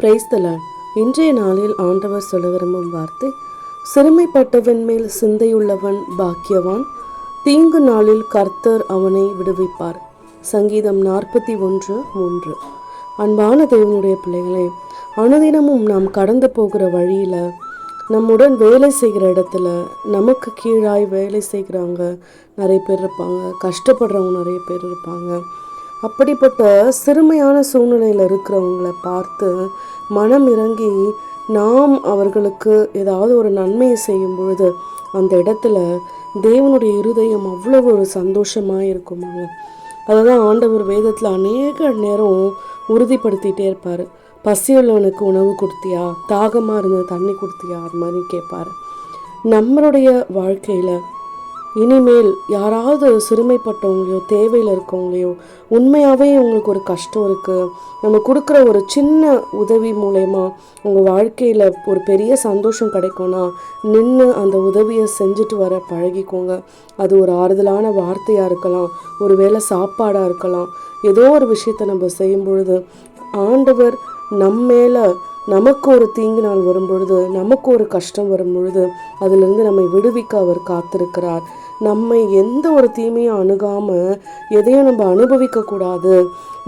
Praise the Lord. இன்றைய நாளில் ஆண்டவர் சொல்ல விரும்பும் வார்த்தை, சிறுமைப்பட்டவன் மேல் சிந்தையுள்ளவன் பாக்கியவான், தீங்கு நாளில் கர்த்தர் அவனை விடுவிப்பார். சங்கீதம் 41:3. அன்பான தேவனுடைய பிள்ளைகளே, அனுதினமும் நாம் கடந்து போகிற வழியில், நம்முடன் வேலை செய்கிற இடத்துல நமக்கு கீழாய் வேலை செய்கிறவங்க நிறைய பேர் இருப்பாங்க, கஷ்டப்படுறவங்க நிறைய பேர் இருப்பாங்க. அப்படிப்பட்ட சிறுமையான சூழ்நிலையில் இருக்கிறவங்கள பார்த்து மனம் இறங்கி நாம் அவர்களுக்கு ஏதாவது ஒரு நன்மையை செய்யும் பொழுது அந்த இடத்துல தேவனுடைய இருதயம் அவ்வளவு ஒரு சந்தோஷமாக இருக்குமாங்க. அதை தான் ஆண்டவர் வேதத்தில் அநேக நேரம் உறுதிப்படுத்திகிட்டே இருப்பார். பசியுள்ளவனுக்கு உணவு கொடுத்தியா, தாகமாக இருந்தது தண்ணி கொடுத்தியா, அது மாதிரி கேட்பார். நம்மளுடைய வாழ்க்கையில் இனிமேல் யாராவது சிறுமைப்பட்டவங்களையோ தேவையில் இருக்கவங்களையோ உண்மையாகவே உங்களுக்கு ஒரு கஷ்டம் இருக்குது, நம்ம கொடுக்குற ஒரு சின்ன உதவி மூலயமா உங்கள் வாழ்க்கையில் ஒரு பெரிய சந்தோஷம் கிடைக்கும்னா நின்று அந்த உதவியை செஞ்சுட்டு வர பழகிக்கோங்க. அது ஒரு ஆறுதலான வார்த்தையாக இருக்கலாம், ஒரு வேளை சாப்பாடாக இருக்கலாம். ஏதோ ஒரு விஷயத்தை நம்ம செய்யும் பொழுது ஆண்டவர் மேலே நமக்கு ஒரு தீங்கு நாள் வரும்பொழுது, நமக்கு ஒரு கஷ்டம் வரும் பொழுது அதிலிருந்து நம்மை விடுவிக்க அவர் காத்திருக்கிறார். நம்மை எந்த ஒரு தீமையும் அணுகாமல் எதையும் நம்ம அனுபவிக்கக்கூடாது,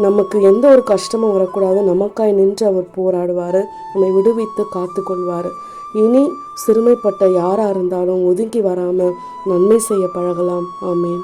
நமக்கு எந்த ஒரு கஷ்டமும் வரக்கூடாது, நமக்காய் நின்று அவர் போராடுவார், நம்மை விடுவித்து காத்து கொள்வார். இனி சிறுமைப்பட்ட யாராக இருந்தாலும் ஒதுங்கி வராமல் நன்மை செய்ய பழகலாம். ஆமேன்.